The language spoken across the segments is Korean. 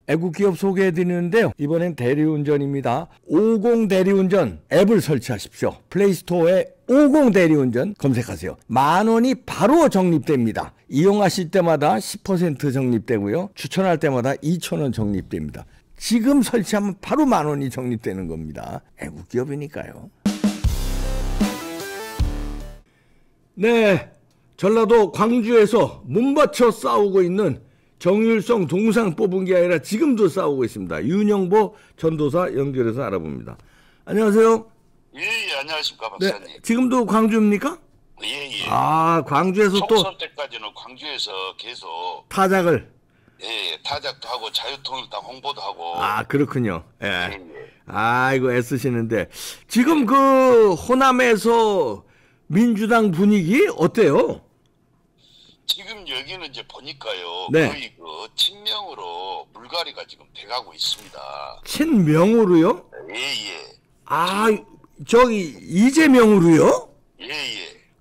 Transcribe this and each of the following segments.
애국기업 소개해드리는데요. 이번엔 대리운전입니다. 50 대리운전 앱을 설치하십시오. 플레이스토어에 50 대리운전 검색하세요. 10,000원이 바로 적립됩니다. 이용하실 때마다 10% 적립되고요. 추천할 때마다 2,000원 적립됩니다. 지금 설치하면 바로 10,000원이 적립되는 겁니다. 애국기업이니까요. 네, 전라도 광주에서 몸바쳐 싸우고 있는 정일성 동상 뽑은 게 아니라 지금도 싸우고 있습니다. 윤영보 전도사 연결해서 알아봅니다. 안녕하세요. 예, 안녕하십니까 박사님. 네, 지금도 광주입니까? 예. 아, 광주에서 또 총선 때까지는 광주에서 계속 타작을. 예, 타작도 하고 자유통일당 홍보도 하고. 아, 그렇군요. 예. 예. 아이고 애쓰시는데 지금 그 호남에서 민주당 분위기 어때요? 지금 여기는 이제 보니까요. 네. 거의 그 친명으로 물갈이가 지금 돼가고 있습니다. 친명으로요? 예. 아, 저기 이재명으로요? 예.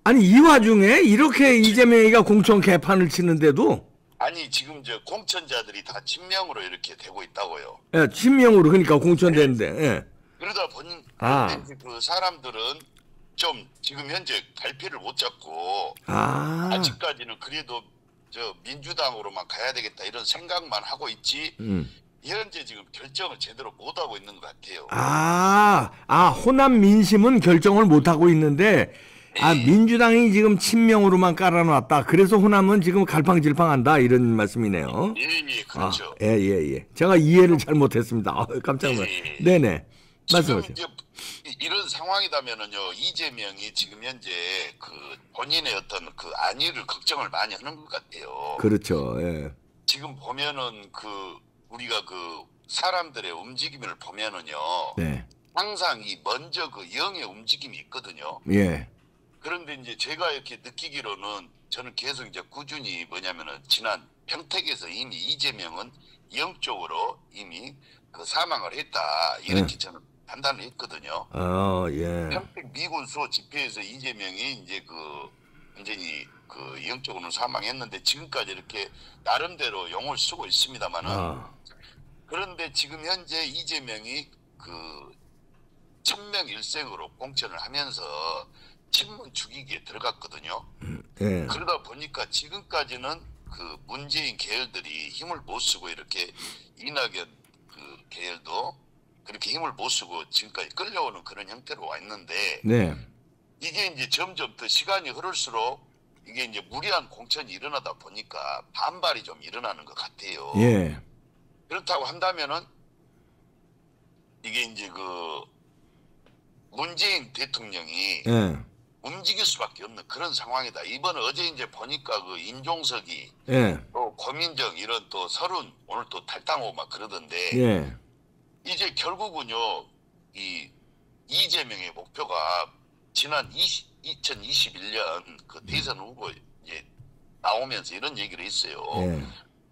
아니 이 와중에 이렇게 이재명이가 공천 개판을 치는데도 아니 지금 저 공천자들이 다 친명으로 이렇게 되고 있다고요. 예, 친명으로 그러니까 공천되는데. 예. 그러다 보니 그 사람들은 좀 지금 현재 갈피를 못 잡고 아직까지는 그래도 저 민주당으로만 가야 되겠다 이런 생각만 하고 있지 현재 지금 결정을 제대로 못 하고 있는 것 같아요. 호남 민심은 결정을 못 하고 있는데 민주당이 지금 친명으로만 깔아놨다. 그래서 호남은 지금 갈팡질팡한다 이런 말씀이네요. 예, 그렇죠. 예. 제가 이해를 잘못했습니다. 깜짝 놀랐어요. 네네. 말씀하세요. 이런 상황이다면은요 이재명이 지금 현재 그 본인의 어떤 그 안위를 걱정을 많이 하는 것 같아요. 그렇죠. 예. 지금 보면은 그 우리가 그 사람들의 움직임을 보면은요. 네. 항상 이 먼저 그 영의 움직임이 있거든요. 예. 그런데 이제 제가 이렇게 느끼기로는 저는 계속 이제 꾸준히 뭐냐면은 지난 평택에서 이미 이재명은 영적으로 이미 그 사망을 했다 이렇게 저는 판단을 했거든요. 예. 평택 미군 수호 집회에서 이재명이 이제 그 완전히 그 영적으로는 사망했는데 지금까지 이렇게 나름대로 용을 쓰고 있습니다만은 그런데 지금 현재 이재명이 그 천명일생으로 공천을 하면서 친문 죽이기에 들어갔거든요. 예. 그러다 보니까 지금까지는 그 문재인 계열들이 힘을 못 쓰고 이렇게 이낙연 그 계열도 그렇게 힘을 못 쓰고 지금까지 끌려오는 그런 형태로 와 있는데 네. 이게 이제 점점 더 시간이 흐를수록 이게 이제 무리한 공천이 일어나다 보니까 반발이 좀 일어나는 것 같아요. 예. 그렇다고 한다면은 이게 이제 그 문재인 대통령이 움직일 수밖에 없는 그런 상황이다. 이번 어제 이제 보니까 그 임종석이 또 고민정 이런 또 서른 오늘 또 탈당하고 막 그러던데 이제 결국은요 이 이재명의 목표가 지난 2021년 그 대선 후보 이제 나오면서 이런 얘기를 했어요.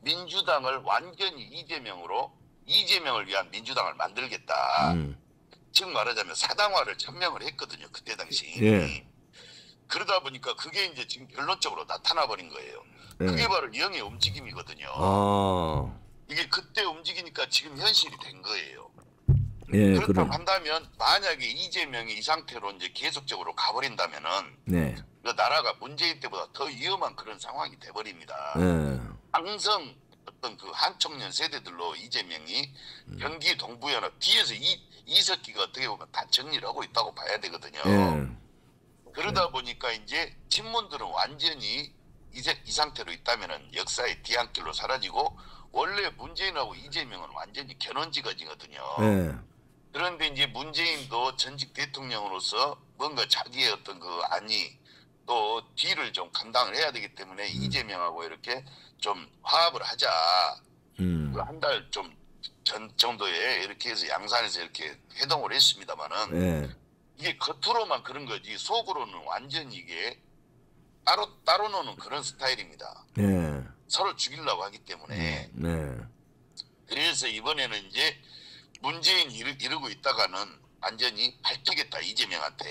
민주당을 완전히 이재명을 위한 민주당을 만들겠다. 즉 말하자면 사당화를 천명을 했거든요. 그때 당시. 그러다 보니까 그게 이제 지금 결론적으로 나타나 버린 거예요. 그게 바로 영의 움직임이거든요. 이게 그때 움직이니까 지금 현실이 된 거예요. 그렇다고 한다면 만약에 이재명이 이 상태로 이제 계속적으로 가버린다면은 그 나라가 문재인 때보다 더 위험한 그런 상황이 돼버립니다. 항상 어떤 그 한청년 세대들로 이재명이 경기 동부연합 뒤에서 이석기가 어떻게 보면 다 정리를 하고 있다고 봐야 되거든요. 그러다 보니까 이제 친문들은 완전히 이 상태로 있다면은 역사의 뒤안길로 사라지고 원래 문재인하고 이재명은 완전히 견원지거지거든요. 그런데 이제 문재인도 전직 대통령으로서 뭔가 자기의 어떤 그 안위 또 뒤를 좀 감당을 해야 되기 때문에 이재명하고 이렇게 좀 화합을 하자. 한 달 좀 전 정도에 이렇게 해서 양산에서 이렇게 회동을 했습니다만은 이게 겉으로만 그런 거지 속으로는 완전히 이게 따로 노는 그런 스타일입니다. 서로 죽이려고 하기 때문에. 그래서 이번에는 이제 문재인이 이러고 있다가는 완전히 밝히겠다 이재명한테.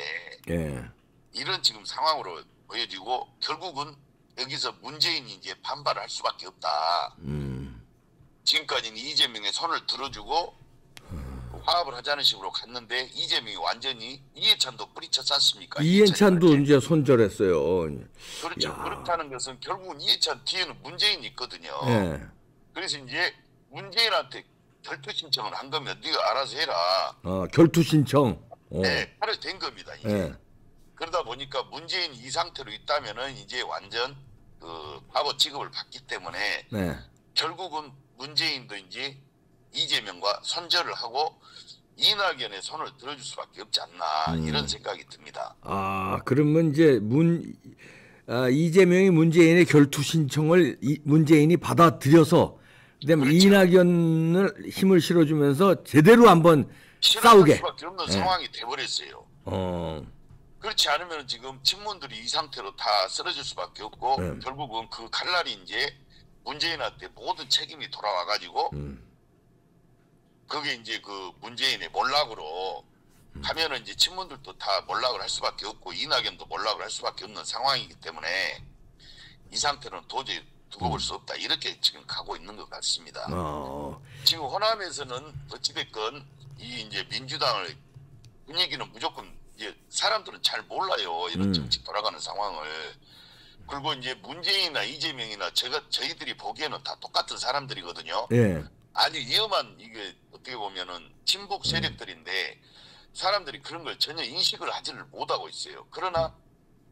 이런 지금 상황으로 보여지고 결국은 여기서 문재인이 이제 반발할 수밖에 없다. 지금까지는 이재명의 손을 들어주고 화합을 하자는 식으로 갔는데 이재명이 완전히 이해찬도 뿌리쳤지 않습니까? 이해찬도 이제 손절했어요. 그렇죠. 야. 그렇다는 것은 결국은 이해찬 뒤에는 문재인이 있거든요. 예. 그래서 이제 문재인한테 결투 신청을 한 거면 네가 알아서 해라. 결투 신청. 네, 하려 된 겁니다. 이제. 예. 그러다 보니까 문재인이 이 상태로 있다면은 이제 완전 그 바보 취급을 받기 때문에 네. 결국은 문재인도 이제 이재명과 손절을 하고 이낙연의 손을 들어줄 수밖에 없지 않나 이런 생각이 듭니다. 그러면 이제 이재명이 문재인의 결투 신청을 문재인이 받아들여서 그다음에 그렇죠. 이낙연을 힘을 실어주면서 제대로 한번 싸우게. 수밖에 없는 상황이 돼버렸어요. 그렇지 않으면 지금 친문들이 이 상태로 다 쓰러질 수밖에 없고 결국은 그 칼날이 이제 문재인한테 모든 책임이 돌아와가지고 그게 이제 그 문재인의 몰락으로 가면은 이제 친문들도 다 몰락을 할 수밖에 없고 이낙연도 몰락을 할 수밖에 없는 상황이기 때문에 이 상태는 도저히 두고 볼 수 없다 이렇게 지금 가고 있는 것 같습니다. 지금 호남에서는 어찌됐건 이 이제 민주당을 분위기는 무조건 이제 사람들은 잘 몰라요 이런 정치 돌아가는 상황을. 그리고 이제 문재인이나 이재명이나 저희들이 보기에는 다 똑같은 사람들이거든요. 예. 아주 위험한 이게 어떻게 보면은 친북 세력들인데 사람들이 그런 걸 전혀 인식을 하지를 못하고 있어요. 그러나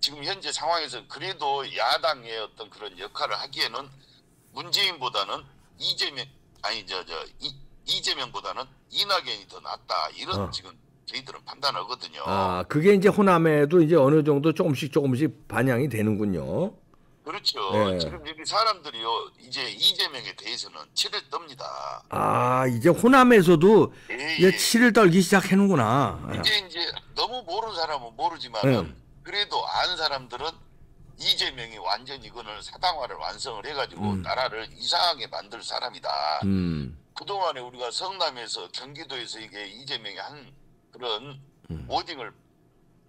지금 현재 상황에서 그래도 야당의 어떤 그런 역할을 하기에는 문재인보다는 이재명보다는 이낙연이 더 낫다 이런 지금 저희들은 판단하거든요. 그게 이제 호남에도 이제 어느 정도 조금씩 반영이 되는군요. 그렇죠. 네. 지금 여기 사람들이요 이제 이재명에 대해서는 치를 떱니다. 이제 호남에서도 예, 이제 치를 떨기 시작하는구나. 이제 너무 모르는 사람은 모르지만 그래도 아는 사람들은 이재명이 완전 이거는 사당화를 완성을 해가지고 나라를 이상하게 만들 사람이다. 그동안에 우리가 성남에서 경기도에서 이게 이재명이 한 그런 워딩을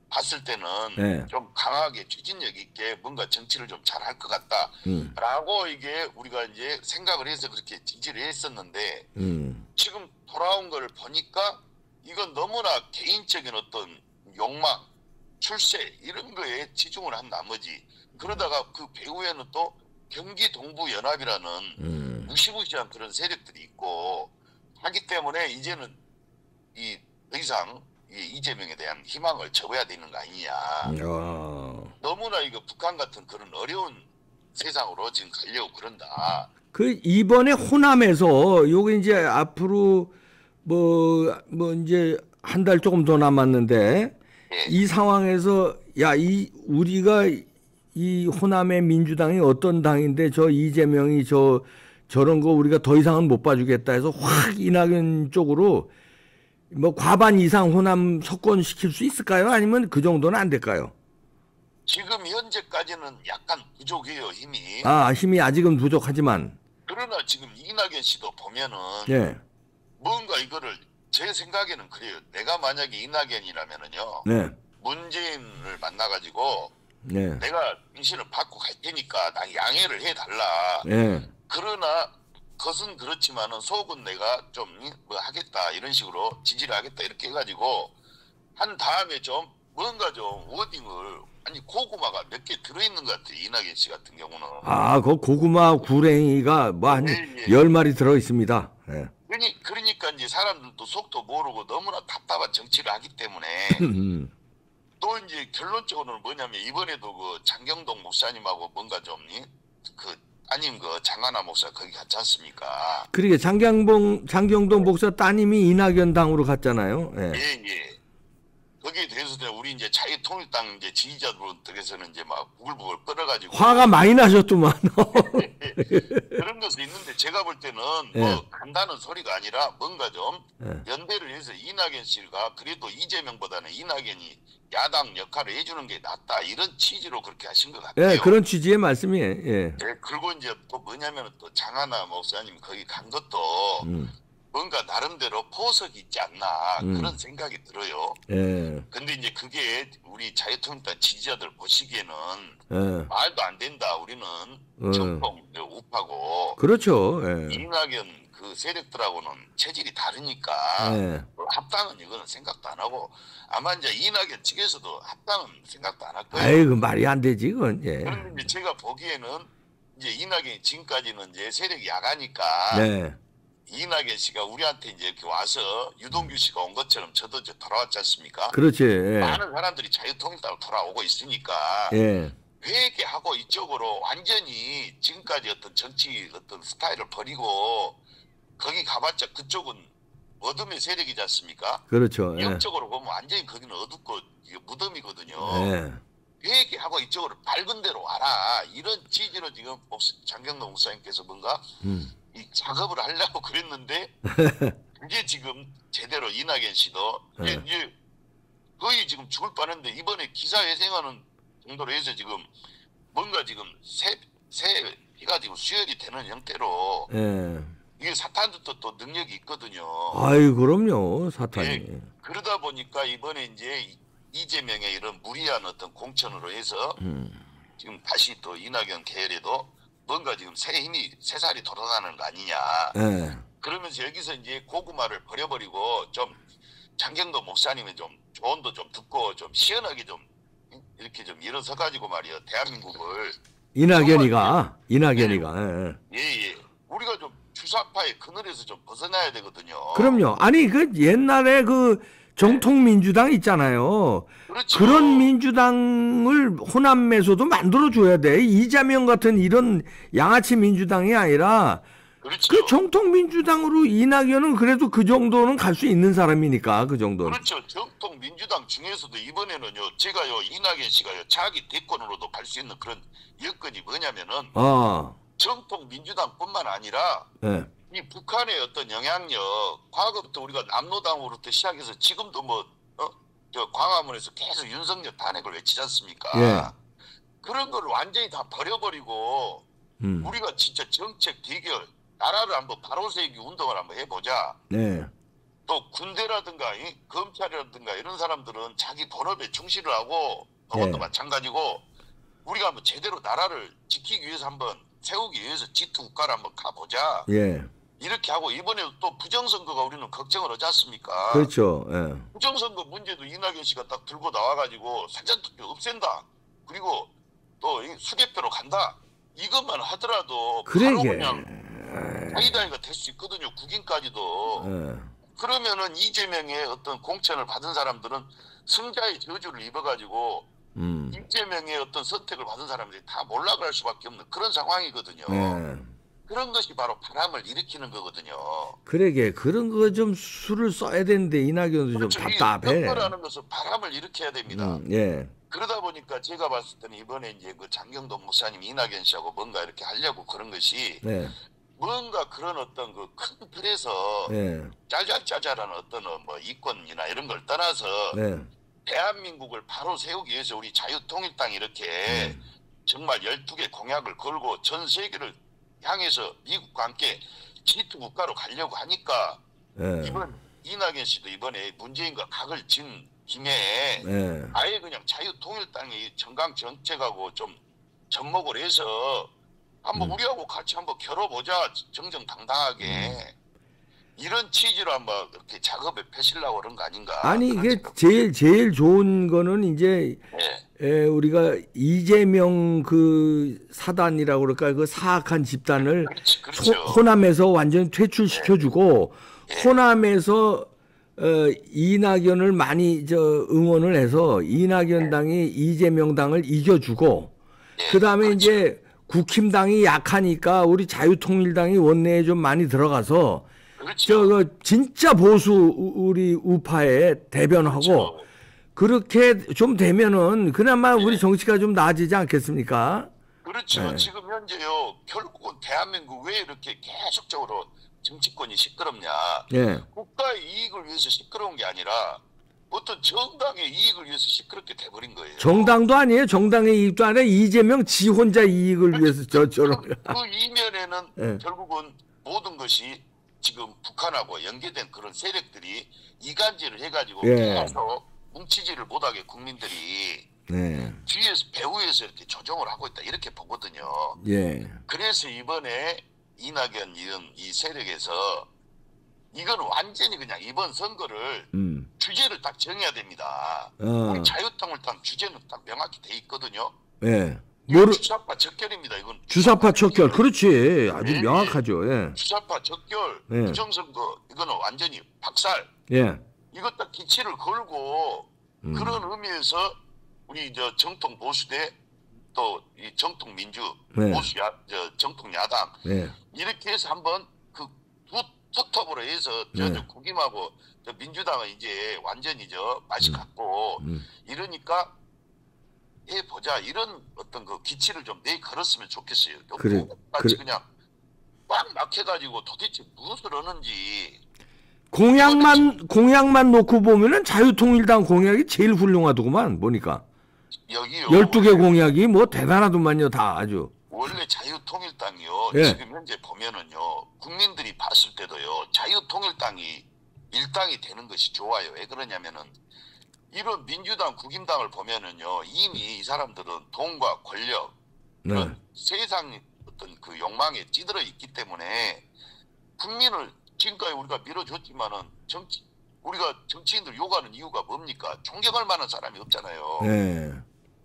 봤을 때는 좀 강하게 추진력 있게 뭔가 정치를 좀 잘할 것 같다라고 이게 우리가 이제 생각을 해서 그렇게 지지를 했었는데 지금 돌아온 걸 보니까 이건 너무나 개인적인 어떤 욕망, 출세 이런 거에 치중을 한 나머지 그러다가 그 배후에는 또 경기 동부 연합이라는 무시무시한 그런 세력들이 있고 하기 때문에 이제는 더 이상 이재명에 대한 희망을 접어야 되는 거 아니냐. 너무나 이거 북한 같은 그런 어려운 세상으로 지금 가려고 그런다. 그 이번에 호남에서 요게 이제 앞으로 뭐 이제 한 달 조금 더 남았는데 이 상황에서 우리가 이 호남의 민주당이 어떤 당인데 저 이재명이 저런 거 우리가 더 이상은 못 봐주겠다 해서 확 이낙연 쪽으로 뭐 과반 이상 호남 석권시킬 수 있을까요? 아니면 그 정도는 안 될까요? 지금 현재까지는 약간 부족해요, 힘이. 힘이 아직은 부족하지만. 그러나 지금 이낙연 씨도 보면은 뭔가 이거를 제 생각에는 그래요. 내가 만약에 이낙연이라면은요. 문재인을 만나가지고 내가 민심을 받고 갈 테니까 나 양해를 해달라. 그러나 것은 그렇지만은 속은 내가 좀 뭐 하겠다 이런 식으로 지지를 하겠다 이렇게 해가지고 한 다음에 좀 뭔가 좀 워딩을 고구마가 몇 개 들어있는 것 같아요. 이낙연 씨 같은 경우는. 그 고구마 구랭이가 뭐 한 10마리 들어있습니다. 그러니까 이제 사람들도 속도 모르고 너무나 답답한 정치를 하기 때문에 또 이제 결론적으로는 뭐냐면 이번에도 그 장경동 목사님하고 뭔가 좀 따님 장하나 목사 거기 갔지 않습니까? 그러게 장경동 목사 따님이 이낙연 당으로 갔잖아요. 예. 거기에 대해서 우리 이제 자유통일당 이제 지지자들에서는 이제 막 부글부글 끓어가지고 화가 많이 나셨더만. 그런 것이 있는데 제가 볼 때는 뭐 간다는 소리가 아니라 뭔가 좀 연대를 해서 이낙연 씨가 그래도 이재명보다는 이낙연이 야당 역할을 해주는 게 낫다 이런 취지로 그렇게 하신 것 같아요. 그런 취지의 말씀이에요. 그리고 이제 또 뭐냐면 또 장하나 목사님 거기 간 것도 뭔가 나름대로 포석이 있지 않나 그런 생각이 들어요. 근데 이제 그게 우리 자유통일당 지지자들 보시기에는 말도 안 된다. 우리는 정통 우파고 그렇죠. 이낙연 그 세력들하고는 체질이 다르니까 예. 합당은 이거는 생각도 안 하고 아마 이제 이낙연 측에서도 합당은 생각도 안 할 거예요. 아이고 말이 안 되지 그건. 예. 그런데 이제 제가 보기에는 이제 이낙연이 지금까지는 이제 세력이 약하니까 네. 이낙연 씨가 우리한테 이제 이렇게 와서 유동규 씨가 온 것처럼 저도 이제 돌아왔지 않습니까? 그렇지. 예. 많은 사람들이 자유통일당으로 돌아오고 있으니까 예. 회개하고 이쪽으로 완전히 지금까지 어떤 정치 어떤 스타일을 버리고 거기 가봤자 그쪽은 어둠의 세력이지 않습니까? 그렇죠. 예. 영적으로 보면 완전히 거기는 어둡고 이게 무덤이거든요. 예. 회개하고 이쪽으로 밝은 대로 와라. 이런 취지로 지금 장경동 목사님께서 뭔가 이 작업을 하려고 그랬는데 그게 지금 제대로 이낙연 씨도 이제 거의 지금 죽을 뻔했는데 이번에 기사회생하는 정도로 해서 지금 뭔가 지금 새가 지금 수혈이 되는 형태로 예. 이게 사탄도 또 능력이 있거든요. 아이 그럼요 사탄이. 예, 그러다 보니까 이번에 이제 이재명의 이런 무리한 어떤 공천으로 해서 지금 다시 또 이낙연 계열에도 뭔가 지금 새 힘이 새살이 돌아가는 거 아니냐. 예. 그러면서 여기서 이제 고구마를 버려버리고 좀 장경도 목사님의 좀 조언도 좀 듣고 좀 시원하게 좀 이렇게 좀 일어서 가지고 말이야 대한민국을 이낙연이가 예예 우리가 좀 주사파의 그늘에서 좀 벗어나야 되거든요. 그럼요. 아니 그 옛날에 그 정통민주당 있잖아요. 그렇죠. 그런 민주당을 호남에서도 만들어줘야 돼. 이재명 같은 이런 양아치 민주당이 아니라 그렇죠. 그 정통민주당으로 이낙연은 그래도 그 정도는 갈 수 있는 사람이니까 그 정도는. 그렇죠. 정통 민주당 중에서도 이번에는요, 제가요 이낙연 씨가요 자기 대권으로도 갈 수 있는 그런 여건이 뭐냐면은 정통 민주당뿐만 아니라 네. 이 북한의 어떤 영향력, 과거부터 우리가 남로당으로부터 시작해서 지금도 뭐 저 광화문에서 계속 윤석열 탄핵을 외치지 않습니까? 예. 그런 걸 완전히 다 버려버리고 우리가 진짜 정책 대결 나라를 한번 바로 세우기 운동을 한번 해보자. 네. 또 군대라든가 검찰이라든가 이런 사람들은 자기 본업에 충실을 하고 그것도 네. 마찬가지고 우리가 한번 제대로 나라를 지키기 위해서 한번 세우기 위해서 지투 국가를 한번 가보자. 예. 이렇게 하고 이번에도 또 부정선거가 우리는 걱정을 하지 않습니까? 그렇죠. 예. 부정선거 문제도 이낙연 씨가 딱 들고 나와가지고 사전투표 없앤다. 그리고 또 수개표로 간다. 이것만 하더라도 바로 그러게. 그냥 사이다이가 될 수 있거든요. 국인까지도. 예. 그러면은 이재명의 어떤 공천을 받은 사람들은 승자의 저주를 입어가지고 이재명의 어떤 선택을 받은 사람들이 다 몰락할 수밖에 없는 그런 상황이거든요. 예. 그런 것이 바로 바람을 일으키는 거거든요. 그러게 그런 거 좀 수를 써야 되는데 이낙연도 그렇죠. 좀 답답해. 선거라는 것은 바람을 일으켜야 됩니다. 예. 그러다 보니까 제가 봤을 때는 이번에 이제 그 장경동 목사님 이낙연 씨하고 뭔가 이렇게 하려고 그런 것이 네. 뭔가 그런 어떤 그 큰 틀에서 네. 짜잘짜잘한 어떤 뭐 이권이나 이런 걸 떠나서 네. 대한민국을 바로 세우기 위해서 우리 자유통일당이 이렇게 정말 12개 공약을 걸고 전 세계를 향해서 미국과 함께 G2 국가로 가려고 하니까 네. 이번 이낙연 씨도 이번에 문재인과 각을 진 김에 네. 아예 그냥 자유통일당이 정강 정책하고 좀 접목을 해서 한번 우리하고 같이 한번 겨뤄보자 정정당당하게 이런 취지로 한번 이렇게 작업에 펴시려고 그런 거 아닌가. 아니 이게 제일 좋은 거는 이제 우리가 이재명 그 사단이라고 그럴까 그 사악한 집단을 그렇죠. 호남에서 완전히 퇴출시켜주고 호남에서 이낙연을 많이 응원을 해서 이낙연 당이 이재명 당을 이겨주고 그 다음에 그렇죠. 이제 국힘당이 약하니까 우리 자유통일당이 원내에 좀 많이 들어가서 그렇죠. 진짜 보수 우리 우파에 대변하고 그렇죠. 그렇게 좀 되면은 그나마 우리 정치가 좀 나아지지 않겠습니까? 그렇죠. 지금 현재요 결국은 대한민국 왜 이렇게 계속적으로 정치권이 시끄럽냐? 국가의 이익을 위해서 시끄러운 게 아니라 어떤 정당의 이익을 위해서 시끄럽게 돼버린 거예요. 정당도 아니에요. 정당의 이익도 아니라 이재명 지 혼자 이익을 위해서 저런. 그 이면에는 결국은 모든 것이 지금 북한하고 연계된 그런 세력들이 이간질을 해가지고 계속 뭉치지를 못하게 국민들이 뒤에서 배후에서 이렇게 조정을 하고 있다 이렇게 보거든요. 그래서 이번에 이낙연 이런 이 세력에서 이건 완전히 그냥 이번 선거를 주제를 딱 정해야 됩니다. 우리 자유통일당 주제는 딱 명확히 돼 있거든요. 예. 주사파 적결입니다. 이건 주사파 적결. 그렇지. 아주 예, 명확하죠. 예. 주사파 적결, 예. 부정선거 이거는 완전히 박살. 예. 이거 딱 기치를 걸고 그런 의미에서 우리 저 정통 보수대 또 이 정통 민주 네. 보수 정통 야당 네. 이렇게 해서 한번 그 두 톱톱으로 해서 저 국임하고 저 민주당은 이제 완전히 저 맛이 갔고 이러니까 해보자 이런 어떤 그 기치를 좀 내걸었으면 좋겠어요. 그래. 그냥 꽉 막혀가지고 도대체 무엇을 하는지. 공약만 놓고 보면은 자유통일당 공약이 제일 훌륭하더구만 보니까. 여기요. 12개 공약이 뭐 대단하더만요. 다 아주. 원래 자유통일당이요. 예. 지금 현재 보면은요. 국민들이 봤을 때도요. 자유통일당이 일당이 되는 것이 좋아요. 왜 그러냐면은 이런 민주당, 국임당을 보면은요. 이미 이 사람들은 돈과 권력 그런 세상 어떤 그 욕망에 찌들어 있기 때문에 국민을 지금까지 우리가 밀어줬지만은 우리가 정치인들 요구하는 이유가 뭡니까? 존경할 만한 사람이 없잖아요. 네.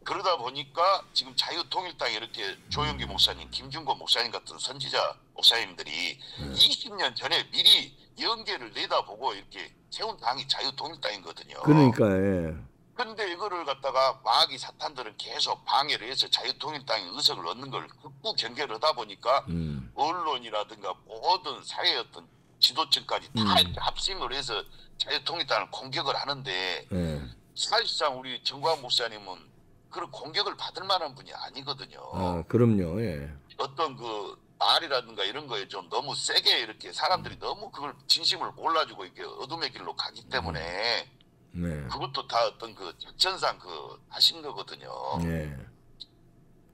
그러다 보니까 지금 자유통일당에 이렇게 조영기 목사님, 김준권 목사님 같은 선지자 목사님들이 20년 전에 미리 연계를 내다보고 이렇게 세운 당이 자유통일당이거든요. 그러니까 예. 그런데 이거를 갖다가 마귀 사탄들은 계속 방해를 해서 자유통일당의 의석을 얻는 걸 극구 경계를 하다 보니까 언론이라든가 모든 사회의 어떤 지도층까지 다 이렇게 합심을 해서 자유통일당을 공격을 하는데 사실상 우리 정광 목사님은 그런 공격을 받을 만한 분이 아니거든요. 아, 그럼요. 예. 어떤 그 말이라든가 이런 거에 좀 너무 세게 이렇게 사람들이 너무 그걸 진심을 몰라주고 이렇게 어둠의 길로 가기 때문에 네. 그것도 다 어떤 그 작전상 그 하신 거거든요. 네.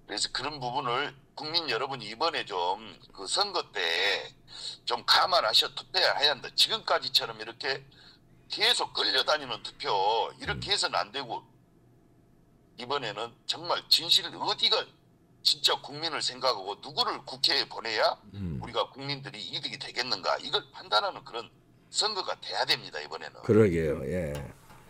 그래서 그런 부분을 국민 여러분이 이번에 좀 그 선거 때 좀 감안하셔 투표해야 한다. 지금까지처럼 이렇게 계속 끌려다니는 투표 이렇게 해서는 안 되고 이번에는 정말 진실 어디가 진짜 국민을 생각하고 누구를 국회에 보내야 우리가 국민들이 이득이 되겠는가 이걸 판단하는 그런 선거가 돼야 됩니다. 이번에는. 그러게요. 예.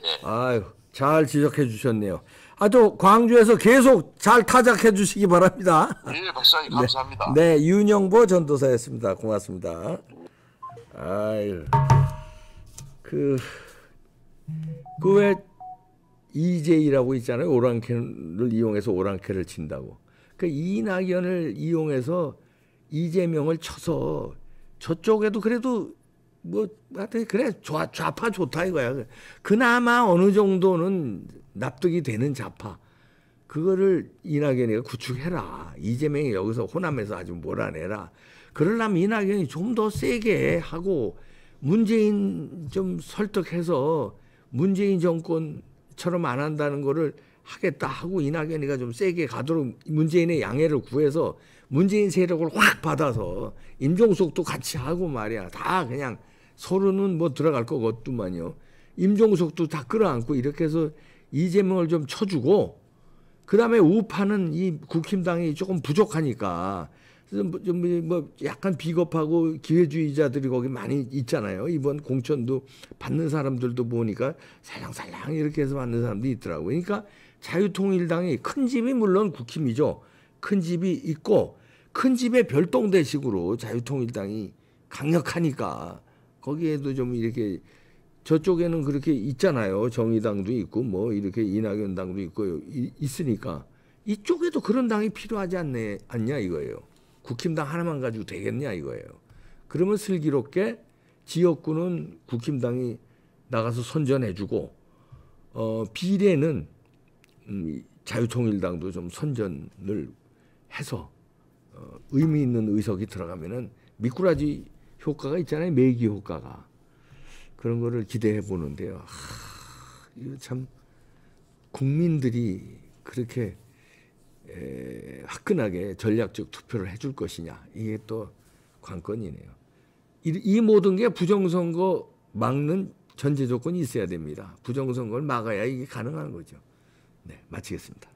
예. 아유, 잘 지적해 주셨네요. 아주 광주에서 계속 잘 타작해 주시기 바랍니다. 예, 박사님 감사합니다. 네, 윤영보 전도사였습니다. 고맙습니다. 아유, 그 왜 EJ라고 있잖아요. 오랑캐를 이용해서 오랑캐를 친다고. 그 이낙연을 이용해서 이재명을 쳐서 저쪽에도 그래도 뭐 하여튼 그래 좌파 좋다 이거야. 그나마 어느 정도는 납득이 되는 좌파. 그거를 이낙연이가 구축해라. 이재명이 여기서 호남에서 아주 몰아내라. 그러려면 이낙연이 좀 더 세게 하고 문재인 좀 설득해서 문재인 정권처럼 안 한다는 거를 하겠다 하고 이낙연이가 좀 세게 가도록 문재인의 양해를 구해서 문재인 세력을 확 받아서 임종석도 같이 하고 말이야. 다 그냥 서로는 뭐 들어갈 거것도만요. 임종석도 다 끌어안고 이렇게 해서 이재명을 좀 쳐주고 그다음에 우파는 이 국힘당이 조금 부족하니까 뭐 약간 비겁하고 기회주의자들이 거기 많이 있잖아요. 이번 공천도 받는 사람들도 보니까 살랑살랑 이렇게 해서 받는 사람도 있더라고요. 그러니까 자유통일당이 큰 집이 물론 국힘이죠. 큰 집이 있고 큰 집의 별동대식으로 자유통일당이 강력하니까 거기에도 좀 이렇게 저쪽에는 그렇게 있잖아요. 정의당도 있고 뭐 이렇게 이낙연 당도 있고 있으니까 이쪽에도 그런 당이 필요하지 않냐 이거예요. 국힘당 하나만 가지고 되겠냐 이거예요. 그러면 슬기롭게 지역구는 국힘당이 나가서 선전해주고 비례는 자유통일당도 좀 선전을 해서 의미 있는 의석이 들어가면은 미꾸라지 효과가 있잖아요. 매기 효과가. 그런 거를 기대해 보는데요. 이거 참 국민들이 그렇게 화끈하게 전략적 투표를 해줄 것이냐. 이게 또 관건이네요. 이 모든 게 부정선거 막는 전제 조건이 있어야 됩니다. 부정선거를 막아야 이게 가능한 거죠. 네, 마치겠습니다.